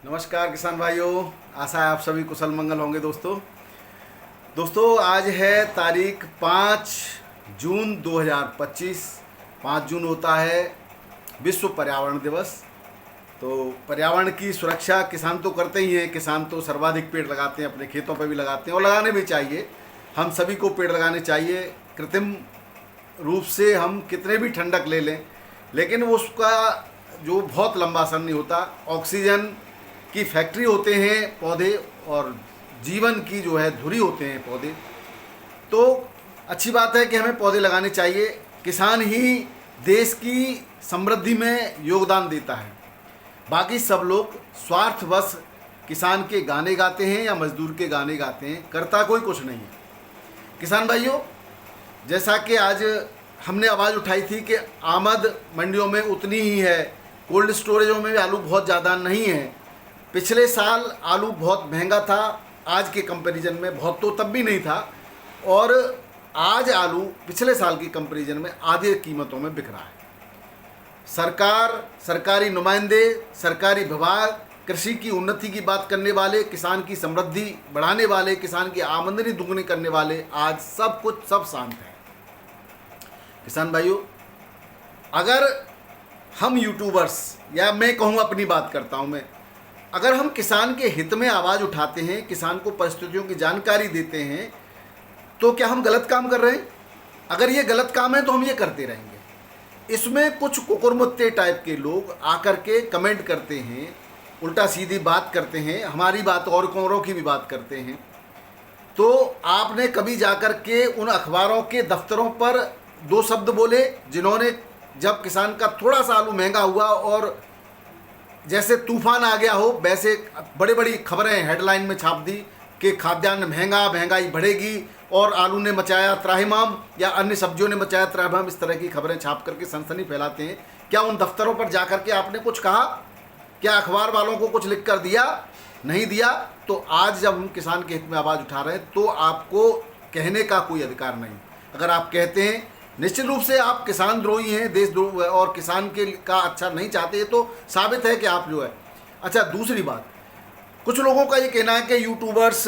नमस्कार किसान भाइयों, आशा है आप सभी कुशल मंगल होंगे। दोस्तों आज है तारीख 5 जून 2025। 5 जून होता है विश्व पर्यावरण दिवस। तो पर्यावरण की सुरक्षा किसान तो करते ही हैं। किसान तो सर्वाधिक पेड़ लगाते हैं, अपने खेतों पर भी लगाते हैं और लगाने भी चाहिए। हम सभी को पेड़ लगाने चाहिए। कृत्रिम रूप से हम कितने भी ठंडक ले लें, लेकिन उसका जो बहुत लंबा असर नहीं होता। ऑक्सीजन की फैक्ट्री होते हैं पौधे, और जीवन की जो है धुरी होते हैं पौधे। तो अच्छी बात है कि हमें पौधे लगाने चाहिए। किसान ही देश की समृद्धि में योगदान देता है। बाकी सब लोग स्वार्थवश किसान के गाने गाते हैं या मजदूर के गाने गाते हैं, करता कोई कुछ नहीं है। किसान भाइयों, जैसा कि आज हमने आवाज़ उठाई थी कि आमद मंडियों में उतनी ही है, कोल्ड स्टोरेजों में भी आलू बहुत ज़्यादा नहीं है। पिछले साल आलू बहुत महंगा था, आज के कंपैरिजन में बहुत तो तब भी नहीं था, और आज आलू पिछले साल की कंपैरिजन में आधे कीमतों में बिक रहा है। सरकार, सरकारी नुमाइंदे, सरकारी विभाग, कृषि की उन्नति की बात करने वाले, किसान की समृद्धि बढ़ाने वाले, किसान की आमदनी दुगनी करने वाले, आज सब शांत है। किसान भाइयों, अगर हम यूट्यूबर्स, या मैं कहूँ अपनी बात करता हूँ मैं, अगर हम किसान के हित में आवाज़ उठाते हैं, किसान को परिस्थितियों की जानकारी देते हैं, तो क्या हम गलत काम कर रहे हैं? अगर ये गलत काम है तो हम ये करते रहेंगे। इसमें कुछ कुकुरमुत्ते टाइप के लोग आकर के कमेंट करते हैं, उल्टा सीधी बात करते हैं, हमारी बात और औरों की भी बात करते हैं। तो आपने कभी जाकर के उन अखबारों के दफ्तरों पर दो शब्द बोले जिन्होंने, जब किसान का थोड़ा सा आलू महंगा हुआ और जैसे तूफान आ गया हो, वैसे बड़ी बड़ी खबरें हेडलाइन में छाप दी कि खाद्यान्न महंगा, महंगाई बढ़ेगी और आलू ने मचाया त्राहिमाम या अन्य सब्जियों ने मचाया त्राहिमाम, इस तरह की खबरें छाप करके सनसनी फैलाते हैं। क्या उन दफ्तरों पर जाकर के आपने कुछ कहा? क्या अखबार वालों को कुछ लिख कर दिया? नहीं दिया। तो आज जब हम किसान के हित में आवाज़ उठा रहे हैं तो आपको कहने का कोई अधिकार नहीं। अगर आप कहते हैं, निश्चित रूप से आप किसान द्रोही हैं, देशद्रोही, और किसान के का अच्छा नहीं चाहते, तो साबित है कि आप जो है। अच्छा, दूसरी बात, कुछ लोगों का ये कहना है कि यूट्यूबर्स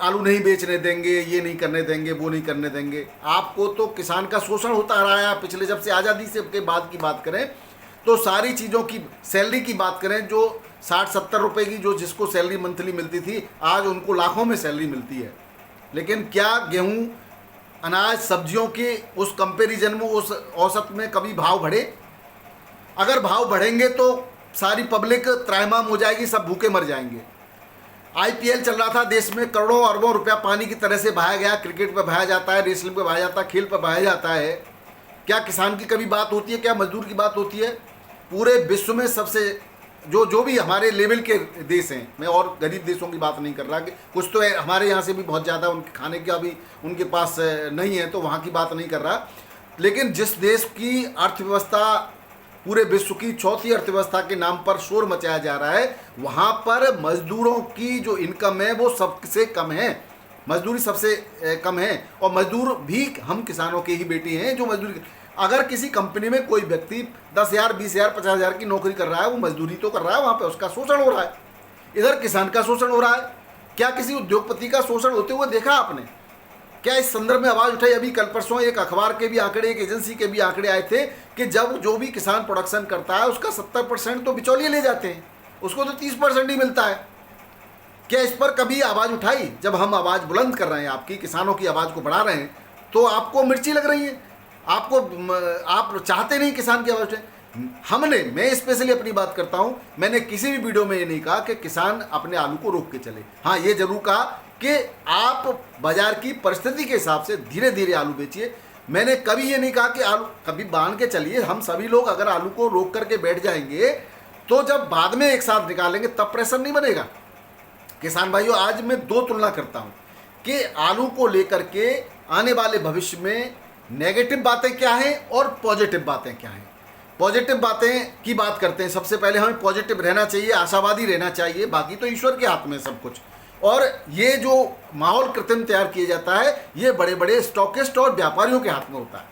आलू नहीं बेचने देंगे, ये नहीं करने देंगे, वो नहीं करने देंगे। आपको तो किसान का शोषण होता रहा है पिछले, जब से आज़ादी से के बाद की बात करें तो सारी चीज़ों की, सैलरी की बात करें, जो 60-70 रुपये की जो जिसको सैलरी मंथली मिलती थी, आज उनको लाखों में सैलरी मिलती है। लेकिन क्या गेहूँ, अनाज, सब्जियों के उस कंपैरिजन में, उस औसत में कभी भाव बढ़े? अगर भाव बढ़ेंगे तो सारी पब्लिक त्राहिमाम हो जाएगी, सब भूखे मर जाएंगे। आईपीएल चल रहा था, देश में करोड़ों अरबों रुपया पानी की तरह से बहाया गया। क्रिकेट पे बहाया जाता है, रेसलिंग पे बहाया जाता है, खेल पे बहाया जाता है। क्या किसान की कभी बात होती है? क्या मजदूर की बात होती है? पूरे विश्व में सबसे जो भी हमारे लेवल के देश हैं, मैं और गरीब देशों की बात नहीं कर रहा, कि कुछ तो है हमारे यहाँ से भी बहुत ज़्यादा उनके खाने का भी उनके पास नहीं है, तो वहाँ की बात नहीं कर रहा। लेकिन जिस देश की अर्थव्यवस्था पूरे विश्व की चौथी अर्थव्यवस्था के नाम पर शोर मचाया जा रहा है, वहाँ पर मजदूरों की जो इनकम है वो सबसे कम है। मजदूरी सबसे कम है, और मजदूर भी हम किसानों के ही बेटे हैं जो मजदूरी। अगर किसी कंपनी में कोई व्यक्ति 10,000, 20,000, 50,000 की नौकरी कर रहा है, वो मजदूरी तो कर रहा है, वहाँ पे उसका शोषण हो रहा है। इधर किसान का शोषण हो रहा है। क्या किसी उद्योगपति का शोषण होते हुए देखा आपने? क्या इस संदर्भ में आवाज़ उठाई? अभी कल परसों एक अखबार के भी आंकड़े, एक एजेंसी के भी आंकड़े आए थे कि जब जो भी किसान प्रोडक्शन करता है उसका 70% तो बिचौलिए ले जाते हैं, उसको तो 30% ही मिलता है। क्या इस पर कभी आवाज़ उठाई? जब हम आवाज़ बुलंद कर रहे हैं, आपकी किसानों की आवाज़ को बढ़ा रहे हैं, तो आपको मिर्ची लग रही है, आप चाहते नहीं किसान की आवाज़ उठाए। मैं स्पेशली अपनी बात करता हूं, मैंने किसी भी वीडियो में ये नहीं कहा कि किसान अपने आलू को रोक के चले। हाँ, ये जरूर कहा कि आप बाजार की परिस्थिति के हिसाब से धीरे धीरे आलू बेचिए। मैंने कभी ये नहीं कहा कि आलू कभी बांध के चलिए। हम सभी लोग अगर आलू को रोक करके बैठ जाएंगे तो जब बाद में एक साथ निकालेंगे तब प्रेशर नहीं बनेगा। किसान भाइयों, आज मैं दो तुलना करता हूं कि आलू को लेकर के आने वाले भविष्य में नेगेटिव बातें क्या हैं और पॉजिटिव बातें क्या हैं। पॉजिटिव बातें की बात करते हैं। सबसे पहले हमें पॉजिटिव रहना चाहिए, आशावादी रहना चाहिए, बाकी तो ईश्वर के हाथ में सब कुछ। और ये जो माहौल कृत्रिम तैयार किया जाता है, ये बड़े बड़े स्टॉकिस्ट और व्यापारियों के हाथ में होता है।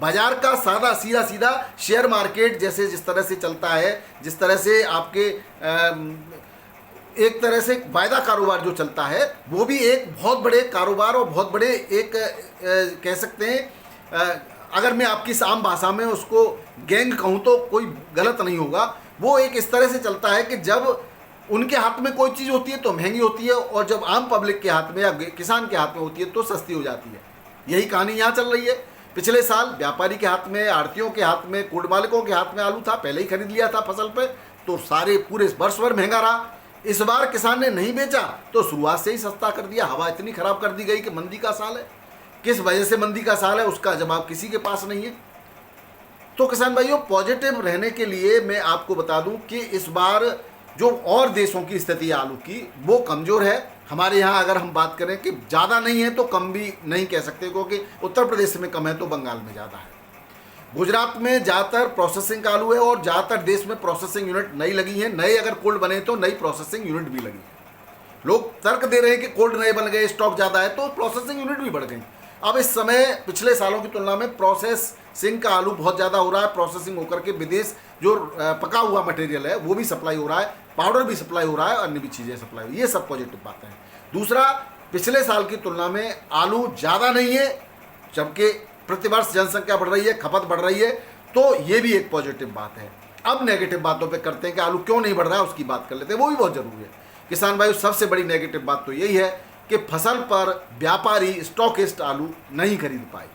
बाजार का सादा सीधा सीधा शेयर मार्केट जैसे जिस तरह से चलता है, जिस तरह से आपके एक तरह से वायदा कारोबार जो चलता है वो भी एक बहुत बड़े कारोबार और बहुत बड़े एक कह सकते हैं, अगर मैं आपकी आम भाषा में उसको गैंग कहूँ तो कोई गलत नहीं होगा। वो एक इस तरह से चलता है कि जब उनके हाथ में कोई चीज़ होती है तो महंगी होती है, और जब आम पब्लिक के हाथ में या किसान के हाथ में होती है तो सस्ती हो जाती है। यही कहानी यहाँ चल रही है। पिछले साल व्यापारी के हाथ में, आढ़तियों के हाथ में, कुड मालिकों के हाथ में आलू था, पहले ही खरीद लिया था फसल पे, तो सारे पूरे वर्ष भर महंगा रहा। इस बार किसान ने नहीं बेचा तो शुरुआत से ही सस्ता कर दिया। हवा इतनी खराब कर दी गई कि मंदी का साल है। किस वजह से मंदी का साल है उसका जवाब किसी के पास नहीं है। तो किसान भाइयों, पॉजिटिव रहने के लिए मैं आपको बता दूं कि इस बार जो और देशों की स्थिति आलू की वो कमज़ोर है। हमारे यहाँ अगर हम बात करें कि ज़्यादा नहीं है तो कम भी नहीं कह सकते, क्योंकि उत्तर प्रदेश में कम है तो बंगाल में ज़्यादा है। गुजरात में ज़्यादातर प्रोसेसिंग का आलू है और ज़्यादातर देश में प्रोसेसिंग यूनिट नई लगी हैं। नए अगर कोल्ड बने तो नई प्रोसेसिंग यूनिट भी लगी है। लोग तर्क दे रहे हैं कि कोल्ड नए बन गए, स्टॉक ज़्यादा है, तो प्रोसेसिंग यूनिट भी बढ़ गई। अब इस समय पिछले सालों की तुलना में प्रोसेसिंग का आलू बहुत ज़्यादा हो रहा है। प्रोसेसिंग होकर के विदेश जो पका हुआ मटेरियल है वो भी सप्लाई हो रहा है, पाउडर भी सप्लाई हो रहा है, अन्य भी चीज़ें सप्लाई हो रही है। ये सब पॉजिटिव बातें हैं। दूसरा, पिछले साल की तुलना में आलू ज़्यादा नहीं है, जबकि प्रतिवर्ष जनसंख्या बढ़ रही है, खपत बढ़ रही है, तो ये भी एक पॉजिटिव बात है। अब नेगेटिव बातों पे करते हैं कि आलू क्यों नहीं बढ़ रहा है, उसकी बात कर लेते हैं, वो भी बहुत ज़रूरी है। किसान भाई, सबसे बड़ी नेगेटिव बात तो यही है कि फसल पर व्यापारी स्टॉकिस्ट आलू नहीं खरीद पाए।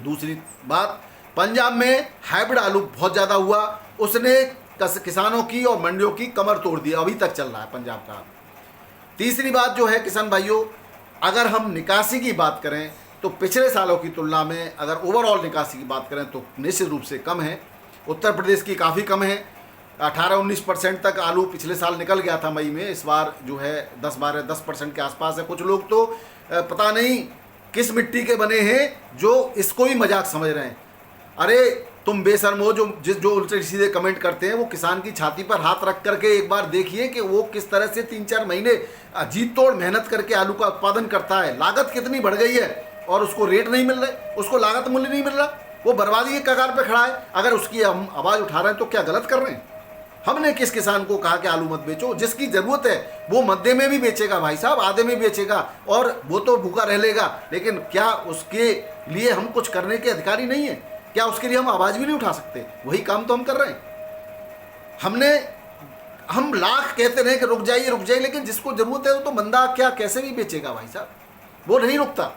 दूसरी बात, पंजाब में हाइब्रिड आलू बहुत ज़्यादा हुआ, उसने किसानों की और मंडियों की कमर तोड़ दी, अभी तक चल रहा है पंजाब का। तीसरी बात जो है किसान भाइयों, अगर हम निकासी की बात करें तो पिछले सालों की तुलना में अगर ओवरऑल निकासी की बात करें तो निश्चित रूप से कम है। उत्तर प्रदेश की काफ़ी कम है। 18-19% तक आलू पिछले साल निकल गया था मई में, इस बार जो है 10% के आसपास है। कुछ लोग तो पता नहीं किस मिट्टी के बने हैं जो इसको ही मजाक समझ रहे हैं। अरे तुम बेशर्म हो जो उल्टे सीधे कमेंट करते हैं, वो किसान की छाती पर हाथ रख करके एक बार देखिए कि वो किस तरह से 3-4 महीने जीत तोड़ मेहनत करके आलू का उत्पादन करता है। लागत कितनी बढ़ गई है और उसको रेट नहीं मिल रहे, उसको लागत मूल्य नहीं मिल रहा, वो बर्बादी के कगार पे खड़ा है। अगर उसकी हम आवाज़ उठा रहे हैं तो क्या गलत कर रहे हैं? हमने किस किसान को कहा कि आलू मत बेचो? जिसकी ज़रूरत है वो मध्य में भी बेचेगा भाई साहब, आधे में बेचेगा, और वो तो भूखा रह लेगा, लेकिन क्या उसके लिए हम कुछ करने के अधिकारी नहीं है? क्या उसके लिए हम आवाज़ भी नहीं उठा सकते? वही काम तो हम कर रहे हैं। हम लाख कहते रहे कि रुक जाइए, लेकिन जिसको ज़रूरत है वो तो बंदा क्या कैसे भी बेचेगा भाई साहब, वो नहीं रुकता।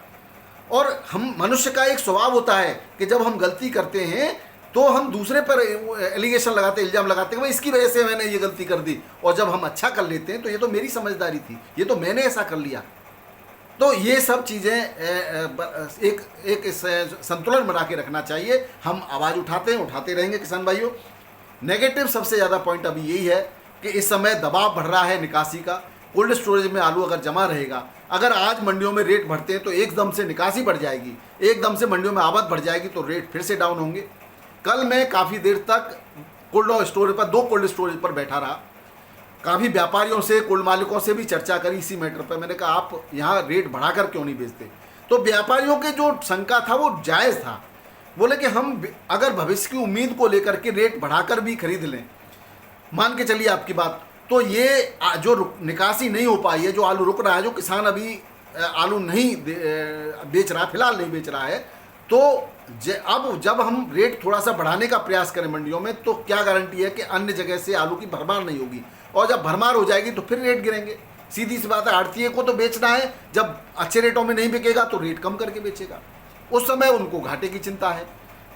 और हम मनुष्य का एक स्वभाव होता है कि जब हम गलती करते हैं तो हम दूसरे पर एलिगेशन लगाते, इल्ज़ाम लगाते हैं, भाई इसकी वजह से मैंने ये गलती कर दी। और जब हम अच्छा कर लेते हैं तो ये तो मेरी समझदारी थी, ये तो मैंने ऐसा कर लिया। तो ये सब चीज़ें एक संतुलन बना के रखना चाहिए। हम आवाज़ उठाते हैं, उठाते रहेंगे किसान भाइयों। नेगेटिव सबसे ज़्यादा पॉइंट अभी यही है कि इस समय दबाव बढ़ रहा है निकासी का। कोल्ड स्टोरेज में आलू अगर जमा रहेगा, अगर आज मंडियों में रेट बढ़ते हैं तो एकदम से निकासी बढ़ जाएगी, एकदम से मंडियों में आवक बढ़ जाएगी तो रेट फिर से डाउन होंगे। कल मैं काफ़ी देर तक कोल्ड स्टोरेज पर, 2 कोल्ड स्टोरेज पर बैठा रहा, काफ़ी व्यापारियों से, कोल्ड मालिकों से भी चर्चा करी इसी मैटर पर। मैंने कहा आप यहाँ रेट बढ़ाकर क्यों नहीं बेचते? तो व्यापारियों के जो शंका था वो जायज़ था। बोले कि हम अगर भविष्य की उम्मीद को लेकर के रेट बढ़ाकर भी खरीद लें, मान के चलिए आपकी बात, तो ये जो निकासी नहीं हो पाई है, जो आलू रुक रहा है, जो किसान अभी आलू नहीं बेच रहा, फिलहाल नहीं बेच रहा है, तो अब जब हम रेट थोड़ा सा बढ़ाने का प्रयास करें मंडियों में, तो क्या गारंटी है कि अन्य जगह से आलू की भरमार नहीं होगी? और जब भरमार हो जाएगी तो फिर रेट गिरेंगे। सीधी सी बात है, आढ़तिये को तो बेचना है, जब अच्छे रेटों में नहीं बिकेगा तो रेट कम करके बेचेगा, उस समय उनको घाटे की चिंता है।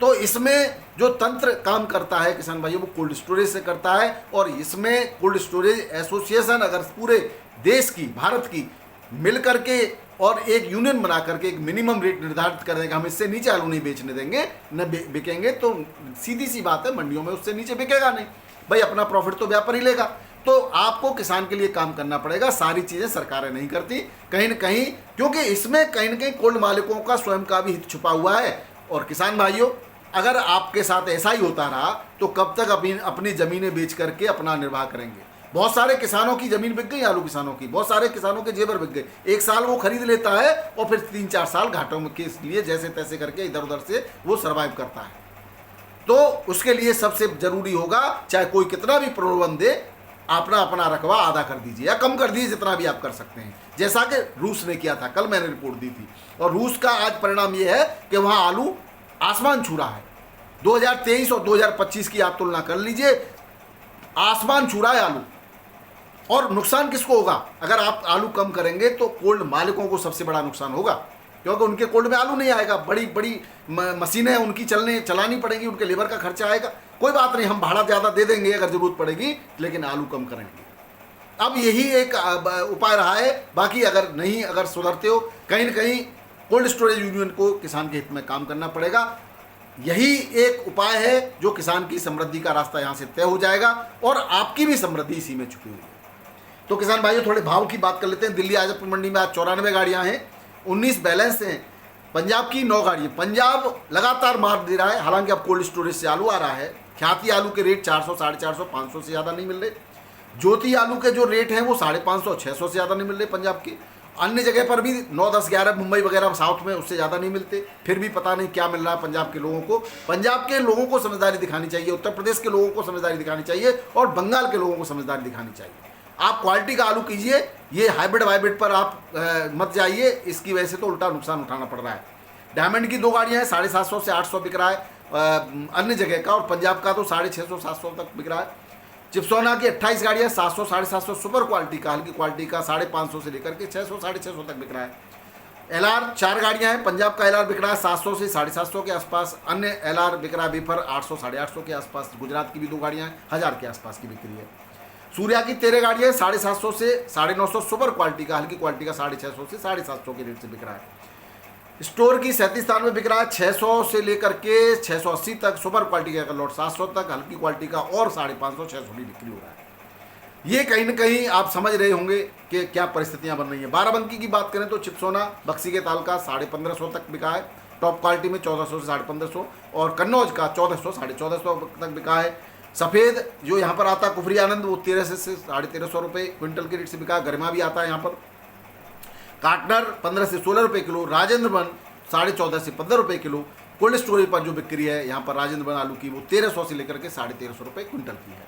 तो इसमें जो तंत्र काम करता है किसान भाइयों, वो कोल्ड स्टोरेज से करता है। और इसमें कोल्ड स्टोरेज एसोसिएशन अगर पूरे देश की, भारत की मिल करके और एक यूनियन बना करके एक मिनिमम रेट निर्धारित कर देगा, हम इससे नीचे आलू नहीं बेचने देंगे, न बिकेंगे, तो सीधी सी बात है मंडियों में उससे नीचे बिकेगा नहीं भाई, अपना प्रॉफिट तो व्यापारी लेगा। तो आपको किसान के लिए काम करना पड़ेगा। सारी चीज़ें सरकारें नहीं करती, कहीं न कहीं, क्योंकि इसमें कहीं न कहीं कोल्ड मालिकों का स्वयं का भी हित छुपा हुआ है। और किसान भाइयों, अगर आपके साथ ऐसा ही होता रहा तो कब तक अपनी ज़मीनें बेच करके अपना निर्वाह करेंगे? बहुत सारे किसानों की ज़मीन बिक गई, आलू किसानों की, बहुत सारे किसानों के जेवर बिक गए। एक साल वो खरीद लेता है और फिर 3-4 साल घाटों में के लिए जैसे तैसे करके इधर उधर से वो सर्वाइव करता है। तो उसके लिए सबसे ज़रूरी होगा, चाहे कोई कितना भी प्रलोभन दे, अपना अपना रकबा आधा कर दीजिए या कम कर दीजिए, जितना भी आप कर सकते हैं, जैसा कि रूस ने किया था। कल मैंने रिपोर्ट दी थी, और रूस का आज परिणाम ये है कि वहाँ आलू आसमान छू रहा है। 2023 और 2025 की आप तुलना कर लीजिए, आसमान छू रहा है आलू। और नुकसान किसको होगा? अगर आप आलू कम करेंगे तो कोल्ड मालिकों को सबसे बड़ा नुकसान होगा, क्योंकि उनके कोल्ड में आलू नहीं आएगा। बड़ी बड़ी मशीनें उनकी चलानी पड़ेंगी, उनके लेबर का खर्चा आएगा। कोई बात नहीं, हम भाड़ा ज़्यादा दे देंगे अगर ज़रूरत पड़ेगी, लेकिन आलू कम करेंगे। अब यही एक उपाय रहा है। बाकी अगर सुधरते हो, कहीं ना कहीं कोल्ड स्टोरेज यूनियन को किसान के हित में काम करना पड़ेगा। यही एक उपाय है जो किसान की समृद्धि का रास्ता यहाँ से तय हो जाएगा, और आपकी भी समृद्धि इसी में छुपी हुई है। तो किसान भाइयों, थोड़े भाव की बात कर लेते हैं। दिल्ली आजमपुर मंडी में आज 94 गाड़ियाँ हैं, 19 बैलेंस हैं। पंजाब की 9 गाड़ियाँ। पंजाब लगातार मार दे रहा है, हालांकि अब कोल्ड स्टोरेज से आलू आ रहा है। ख्याति आलू के रेट 400, 450, 500 से ज़्यादा नहीं मिल रहे। ज्योति आलू के जो रेट हैं वो 550, 600 से ज़्यादा नहीं मिल रहे पंजाब के। अन्य जगह पर भी 9, 10, 11 मुंबई वगैरह साउथ में उससे ज़्यादा नहीं मिलते। फिर भी पता नहीं क्या मिल रहा है पंजाब के लोगों को। पंजाब के लोगों को समझदारी दिखानी चाहिए, उत्तर प्रदेश के लोगों को समझदारी दिखानी चाहिए, और बंगाल के लोगों को समझदारी दिखानी चाहिए। आप क्वालिटी का आलू कीजिए, ये हाइब्रिड वाइब्रिड पर आप मत जाइए, इसकी वजह से तो उल्टा नुकसान उठाना पड़ रहा है। डायमंड की 2 गाड़ियाँ हैं, 750 से 800 बिक रहा है अन्य जगह का, और पंजाब का तो 650, 700 तक बिक रहा है। चिप्सोना की 28 गाड़ियाँ, 700, 750 सुपर क्वालिटी का, हल्की क्वालिटी का 550 से लेकर के 600, 650 तक बिक रहा है। LR 4 गाड़ियाँ हैं, पंजाब का LR बिक रहा है 700 से 750 के आसपास। अन्य LR बिक रहा है बेफर 800, 850 के आसपास। गुजरात की भी 2 गाड़ियाँ हैं, 1000 के आसपास की बिक्री है। सूर्या की 13 गाड़ियाँ हैं, 750 से 950 सुपर क्वालिटी का, हल्की क्वालिटी का 650 से 750 के रेट से बिक रहा है। स्टोर की 37 स्थान में बिक रहा है 600 से लेकर के 680 तक सुपर क्वालिटी का लॉट, 700 तक हल्की क्वालिटी का, और 550, 600 भी बिक्री हो रहा है। ये कहीं ना कहीं आप समझ रहे होंगे कि क्या परिस्थितियां बन रही हैं। बाराबंकी की बात करें तो चिप्सोना बक्सी के ताल का 1550 तक बिका है, टॉप क्वालिटी में 1400 से 1550, और कन्नौज का 1400, 1450 तक बिका है। सफ़ेद जो यहाँ पर आता है कुफरी आनंद, वो 1300 से 1350 रुपये क्विंटल के रेट से बिका है। गरिमा भी आता है यहाँ पर। काटनर 15 से 16 रुपये किलो। राजेंद्र वन 14.5 से 15 रुपये किलो। कोल्ड स्टोरेज पर जो बिक्री है यहाँ पर राजेंद्र वन आलू की, वो 1300 से लेकर के 1350 रुपये क्विंटल की है।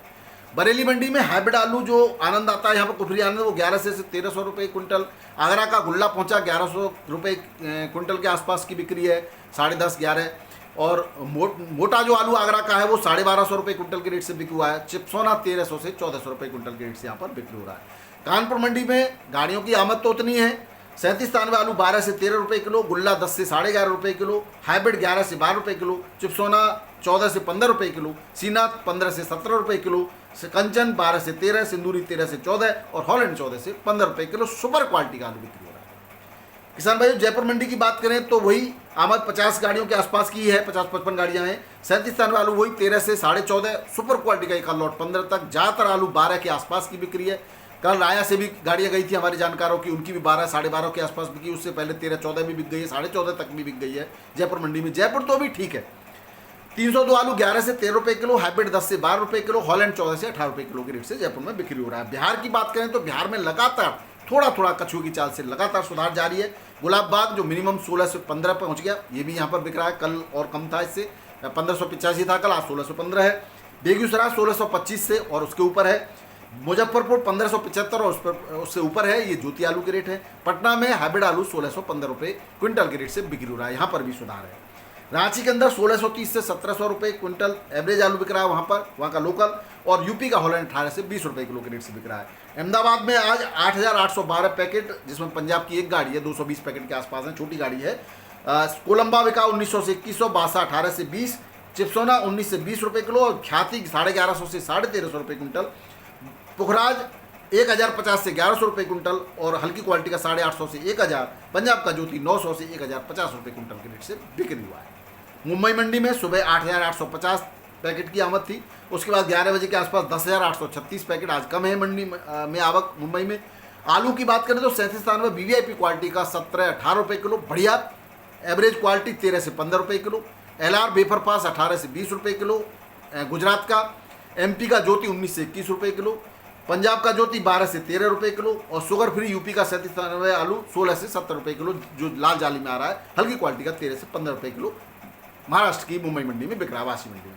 बरेली मंडी में हाइब्रिड आलू जो आनंद आता है यहाँ पर कुफरी आनंद, वो 1100 से 1300 रुपये क्विंटल। आगरा का गुल्ला पहुँचा 1100 रुपये क्विंटल के आसपास की बिक्री है, 10.5, 11। और मोटा जो आलू आगरा का है वो 1250 रुपये क्विंटल के रेट से बिक हुआ है। चिप्सोना 1300 से 1400 रुपये क्विंटल के रेट से यहाँ पर बिक्री हो रहा है। कानपुर मंडी में गाड़ियों की आमद तो उतनी है, 37 स्थान में आलू 12 से 13 रुपये किलो, गुल्ला 10 से 11.5 रुपये किलो, हाइब्रिड 11 से 12 रुपये किलो, चिप्सोना 14 से 15 रुपये किलो, सीना 15 से 17 रुपये किलो, कंचन 12 से 13, सिंदूरी 13 से 14, और हॉलैंड 14 से 15 रुपये किलो सुपर क्वालिटी का आलू बिक्री हो रहा है। किसान भाइयों, जयपुर मंडी की बात करें तो वही आमद 50 गाड़ियों के आसपास की है, 50-55 गाड़ियाँ हैं। 37 स्थान में आलू वही 13 से 14.5, सुपर क्वालिटी का एक लॉट 15 तक। ज़्यादातर आलू 12 के आसपास की बिक्री है। कल राया से भी गाड़ियाँ गई थी हमारे जानकारों की, उनकी भी 12, 12.5 के आसपास बिकी। उससे पहले 13, 14 भी बिक गई है, 14.5 तक भी बिक गई है जयपुर मंडी में। जयपुर तो भी ठीक है। 302 आलू 11 से 13 रुपये किलो, हाइब्रिड 10 से 12 रुपये किलो, हॉलैंड 14 से 18 रुपये किलो के रेट से जयपुर में बिक्री हो रहा है। बिहार की बात करें तो बिहार में लगातार थोड़ा कछुए की चाल से लगातार सुधार जारी है। गुलाब बाग जो मिनिमम 16 से 15 पहुँच गया, ये भी यहाँ पर बिक रहा है। कल और कम था, इससे 1585 था कल, आज 1615 है। बेगूसराय 1625 से और उसके ऊपर है। मुजफ्फरपुर 1575 और उससे ऊपर है, ये ज्योति आलू के रेट है। पटना में हाइब्रिड आलू 1615 रुपये क्विंटल के रेट से बिक्री हो रहा है, यहाँ पर भी सुधार है। रांची के अंदर 1630 से 1700 रुपये क्विंटल एवरेज आलू बिक रहा है वहाँ का लोकल, और यूपी का हॉलैंड 18 से 20 रुपये किलो के रेट से बिक रहा है। अहमदाबाद में आज 8812 पैकेट, जिसमें पंजाब की एक गाड़ी है 220 पैकेट के आसपास है, छोटी गाड़ी है। कोलंबा बिका 1900 से 2100, बासा 18 से 20, चिप्सोना 19 से 20 रुपये किलो, और ख्याति 1150 से 1350 रुपये क्विंटल। पुखराज 1050 से 1100 रुपये क्विंटल, और हल्की क्वालिटी का 850 से 1000। पंजाब का ज्योति 900 से 1050 रुपये क्विंटल के रेट से बिक्री हुआ है। मुंबई मंडी में सुबह 8850 पैकेट की आमद थी, उसके बाद 11 बजे के आसपास 10,836 पैकेट। आज कम है मंडी में आवक मुंबई में। आलू की बात करें तो 37 स्थान में वीवीआईपी क्वालिटी का 17-18 रुपये किलो, बढ़िया एवरेज क्वालिटी 13 से 15 रुपये किलो। LR बेफर पास 18 से 20 रुपये किलो गुजरात का। MP का ज्योति 19 से 21 रुपये किलो। पंजाब का ज्योति 12 से 13 रुपये किलो, और शुगर फ्री यूपी का 37 आलू 16 से 70 रुपये किलो, जो लाल जाली में आ रहा है। हल्की क्वालिटी का 13 से 15 रुपये किलो महाराष्ट्र की मुंबई मंडी में बिक रहा है, वाशी मंडी में।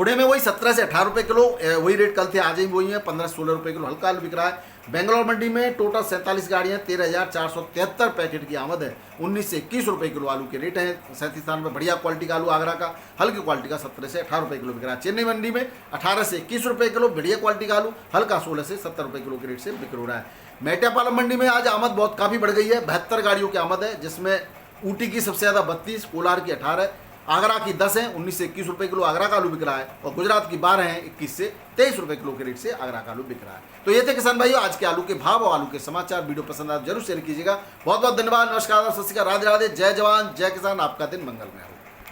पुणे में वही 17 से 18 रुपये किलो, वही रेट कल थे, आज ही वही है, 15-16 रुपये किलो हल्का आलू बिक रहा है। बेंगलोर मंडी में टोटल 47 गाड़ियाँ, 13,473 पैकेट की आमद है। 19 से 21 रुपये किलो आलू के रेट हैं। 37 स्थान पर बढ़िया क्वालिटी का आलू आगरा का, हल्की क्वालिटी का 17 से 18 रुपये किलो बिक रहा है। चेन्नई मंडी में 18 से 21 रुपये किलो बढ़िया क्वालिटी का आलू, हल्का 16 से 70 रुपये किलो के रेट से बिक रहा है। मेट्टापालम मंडी में आज आमद बहुत काफ़ी बढ़ गई है। 72 गाड़ियों की आमद है, जिसमें ऊटी की सबसे ज़्यादा 32, कोलार की 18, आगरा की 10 है। 19 से 21 रुपये किलो आगरा का आलू बिक रहा है और गुजरात की 12 है। 21 से 23 रुपये किलो के रेट से आगरा का आलू बिक रहा है। तो ये थे किसान भाइयों आज के आलू के भाव और आलू के समाचार। वीडियो पसंद आए जरूर शेयर कीजिएगा। बहुत बहुत धन्यवाद। नमस्कार, सत श्री अकाल, राधे राधे, जय जवान जय किसान। आपका दिन मंगलमय हो।